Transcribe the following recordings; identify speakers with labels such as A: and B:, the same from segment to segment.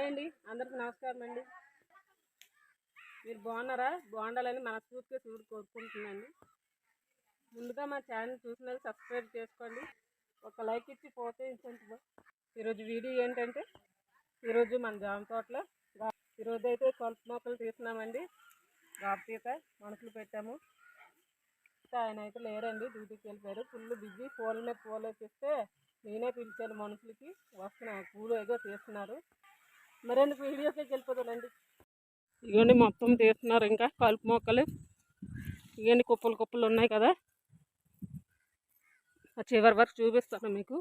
A: Hi అండి, అందరికి నమస్కారం అండి. మీరు బాగున్నారా? బాగుండాలని మనస్ఫూర్తిగా కోరుకుంటున్నాండి. ముందుగా మా ఛానల్ చూసినది సబ్స్క్రైబ్ చేసుకోండి, ఒక లైక్ ఇచ్చి పోతే ఇన్సెంటివ్. ఈరోజు వీడియో ఏంటంటే, ఈరోజు మన జామ తోటలో ఈరోజు అయితే కొలత మొక్కలు తీస్తున్నామండి. గాబతీత మనుషులు పెట్టాము. ఆయన అయితే లేరండి, డ్యూటీకి వెళ్ళిపోయారు. Full busy. ఫోన్ మీద ఫోన్ వేసిస్తే నేనే పిలిచాను మనుషులకి, వస్తున్నాను పూలు ఏదో తీస్తున్నారు. మరెందుకు వీడియోకి వెళ్ళిపోతానండి. ఇవన్నీ మొత్తం తీస్తున్నారు, ఇంకా కలుపు మొక్కలు ఇవన్నీ కుప్పలు కుప్పలు ఉన్నాయి కదా, చివరి వరకు చూపిస్తాను మీకు.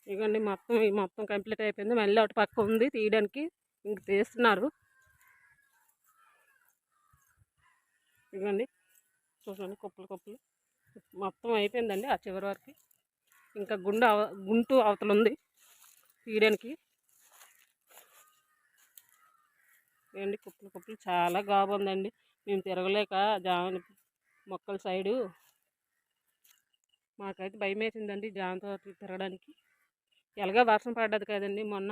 A: ఇవన్నీ మొత్తం కంప్లీట్ అయిపోయింది. మళ్ళీ ఒకటి పక్క ఉంది తీయడానికి, ఇంక తీస్తున్నారు. ఇవ్వండి చూడండి, కుప్పలు కుప్పలు మొత్తం అయిపోయిందండి ఆ చివరి వరకు. ఇంకా గుంటు అవతల ఉంది తీయడానికి. ఇవ్వండి కుప్పలు కుప్పలు, చాలా గాబు ఉందండి. మేము తిరగలేక జామ మొక్కల సైడు మాకైతే భయం వేసిందండి జామ తోటలు తిరగడానికి. ఎలాగా వర్షం పడ్డది కదండి, మొన్న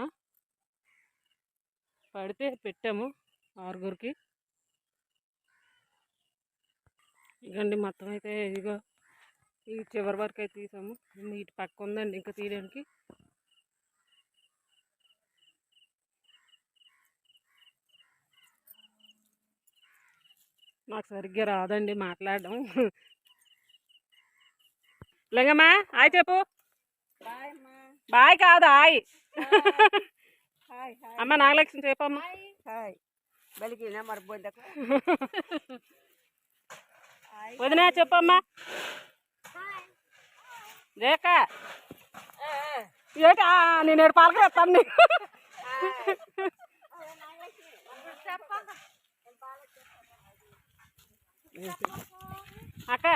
A: పడితే పెట్టాము 6గురికి. ఇగండి మొత్తం అయితే ఇదిగో ఈ చివరి వరకు అయితే తీసాము. ఇటు పక్క ఉందండి ఇంకా తీయడానికి. నాకు సరిగ్గా రాదండి మాట్లాడడం. లింగమ్మా హాయ్ చెప్పు. బాయ్ కాదు హాయ్. అమ్మ నాగలక్ష్మి చెప్పమ్మా. వదినా చెప్పమ్మా. రేఖ ఏంటి నేను ఏడు పలకరేస్తాను నీకు. అక్క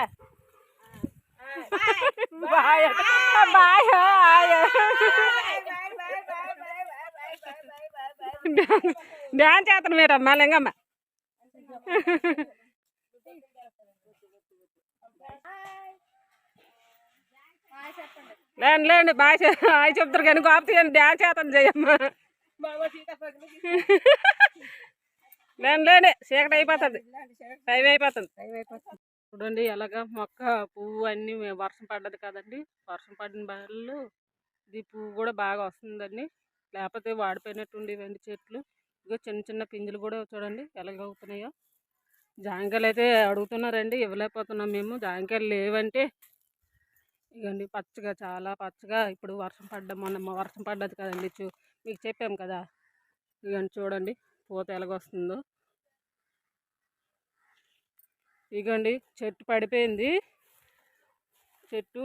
A: బాయ్ బాయ్. డ్యాన్స్ చేస్తాను మేటమ్మా లింగమ్మ. లేండి బాయ్ హాయ్ చెప్తారు కానీ గోపతి డ్యాన్స్ చేస్తాను చేయమ్మా. లేండి చీకటి అయిపోతుంది, టైం అయిపోతుంది. చూడండి ఎలాగా మొక్క పువ్వు అన్నీ వర్షం పడ్డది కదండి. వర్షం పడిన బళ్ళు ఇది పువ్వు కూడా బాగా వస్తుందండి, లేకపోతే వాడిపోయినట్టు ఉండేవండి చెట్లు. ఇగో చిన్న చిన్న పింజలు కూడా చూడండి ఎలాగవుతున్నాయో. జాంకాయలు అయితే అడుగుతున్నారండి, ఇవ్వలేకపోతున్నాం మేము. జాంకాయలు లేవంటే ఇగండి పచ్చగా, చాలా పచ్చగా. ఇప్పుడు మొన్న వర్షం పడ్డది కదండి, మీకు చెప్పాము కదా. ఇగండి చూడండి పూత ఎలాగొస్తుందో. ఇగండి చెట్టు పడిపోయింది. చెట్టు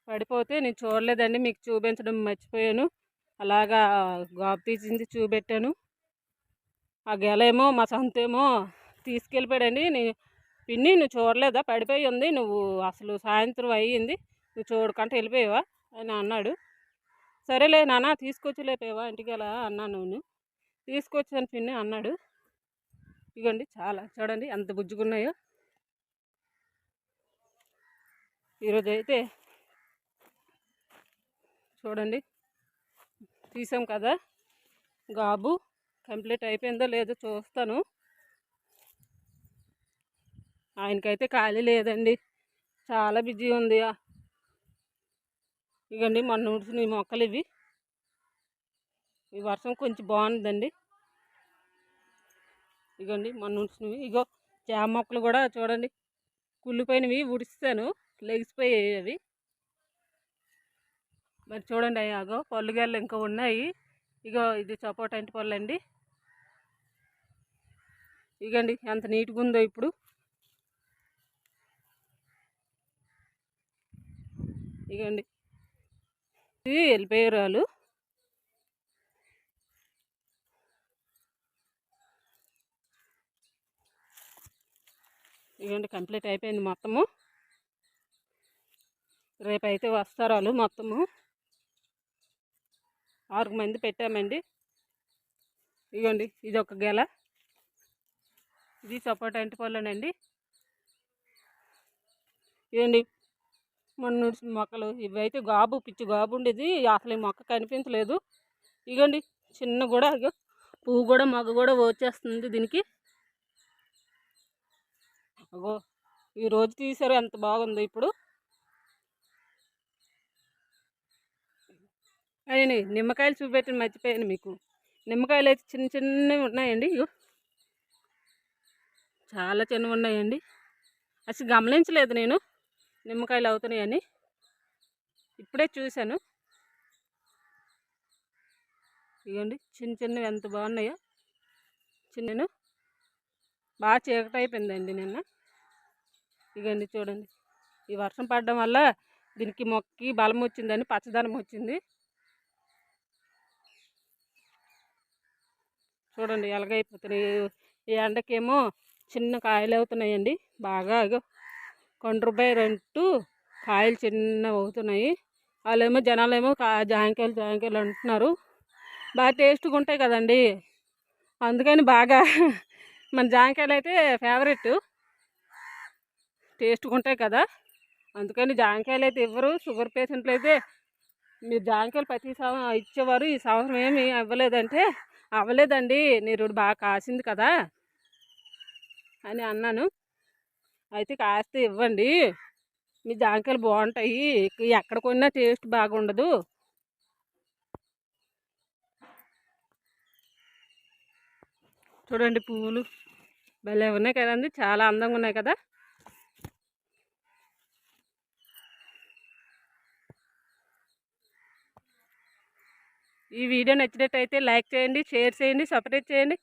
A: పడిపోతే నేను చూడలేదండి, మీకు చూపించడం మర్చిపోయాను. అలాగా గాబు తీసింది చూపెట్టాను. ఆ గెలేమో మా సంతేమో తీసుకెళ్ళిపోయాడండి. పిన్ని నువ్వు చూడలేదా, పడిపోయి ఉంది, నువ్వు అసలు సాయంత్రం అయ్యింది, నువ్వు చూడకంటే వెళ్ళిపోయావా అని అన్నాడు. సరేలే నాన్న తీసుకొచ్చి లేపోయావా ఇంటికి ఎలా అన్నాను. నేను తీసుకొచ్చాను పిన్ని అన్నాడు. ఇగండి చాలా చూడండి ఎంత బుజ్జుగున్నాయో. ఈరోజు అయితే చూడండి తీసాం కదా, గాబు కంప్లీట్ అయిపోయిందో లేదో చూస్తాను. ఆయనకైతే ఖాళీ లేదండి, చాలా బిజీ ఉంది. ఇగండి మొన్న ఉడిసిన మొక్కలు ఇవి. ఈ వర్షం కొంచెం బాగుందండి. ఇగోండి మొన్న ఉడిసినవి. ఇగో జామ మొక్కలు కూడా చూడండి కుళ్ళిపోయినవి, ఉడిస్తాను లెగిసిపోయాయి అవి. మరి చూడండి అయ్యాగో పళ్ళుగాళ్ళు ఇంకా ఉన్నాయి. ఇగో ఇది సపోటా ఇంటి పళ్ళు అండి. ఇగండి ఎంత నీట్గా ఉందో ఇప్పుడు. ఇగండి ఇది వెళ్ళిపోయారు వాళ్ళు. ఇగండి కంప్లీట్ అయిపోయింది మొత్తము. రేపైతే వస్తారు వాళ్ళు మొత్తము. 6 మంది పెట్టామండి. ఇగోండి ఇది ఒక గెల, ఇది సపోటా ఇంటి పళ్ళనండి. ఇవ్వండి మొన్న మొక్కలు ఇవైతే గాబు పిచ్చి గాబు ఉండేది, అసలు ఈ మొక్క కనిపించలేదు. ఇగోండి చిన్న కూడా ఇగో పువ్వు కూడా మగ కూడా వచ్చేస్తుంది దీనికి. అగో ఈరోజు తీసారు ఎంత బాగుంది. ఇప్పుడు అయ్యండి నిమ్మకాయలు చూపెట్టి మర్చిపోయాను మీకు. నిమ్మకాయలు అయితే చిన్న చిన్నవి ఉన్నాయండి. ఇగో చాలా చిన్నవి ఉన్నాయండి. అసలు గమనించలేదు నేను నిమ్మకాయలు అవుతున్నాయని, ఇప్పుడే చూశాను. ఇవ్వండి చిన్న చిన్నవి ఎంత బాగున్నాయో. చిన్న బాగా చీకటి అయిపోయిందండి నిన్న. ఇగండి చూడండి, ఈ వర్షం పడడం వల్ల దీనికి మొక్కకి బలం వచ్చిందని పచ్చదనం వచ్చింది. చూడండి ఎలాగైపోతున్నాయి. ఈ ఎండకేమో చిన్న కాయలు అవుతున్నాయండి బాగా. ₹1 రెంటు కాయలు చిన్నవి అవుతున్నాయి. వాళ్ళేమో జనాలేమో జాంకాయలు అంటున్నారు. బాగా టేస్ట్గా ఉంటాయి కదండి, అందుకని బాగా మన జాంకాయలు అయితే ఫేవరెట్, టేస్ట్గా ఉంటాయి కదా, అందుకని జాంకాయలు అయితే ఇవ్వరు. షుగర్ పేషెంట్లు అయితే మీరు జాంకాయలు ప్రతి సంవత్సరం ఇచ్చేవారు, ఈ సంవత్సరం ఏమి ఇవ్వలేదంటే అవ్వలేదండి నిరుడు బాగా కాసింది కదా అని అన్నాను. అయితే కాస్త ఇవ్వండి, మీ జాంకాయలు బాగుంటాయి, ఎక్కడ కొన్నా టేస్ట్ బాగుండదు. చూడండి పువ్వులు భలే ఉన్నాయి కదండి, చాలా అందంగా ఉన్నాయి కదా. ఈ వీడియో నచ్చినట్టయితే లైక్ చేయండి, షేర్ చేయండి, సబ్స్క్రైబ్ చేయండి.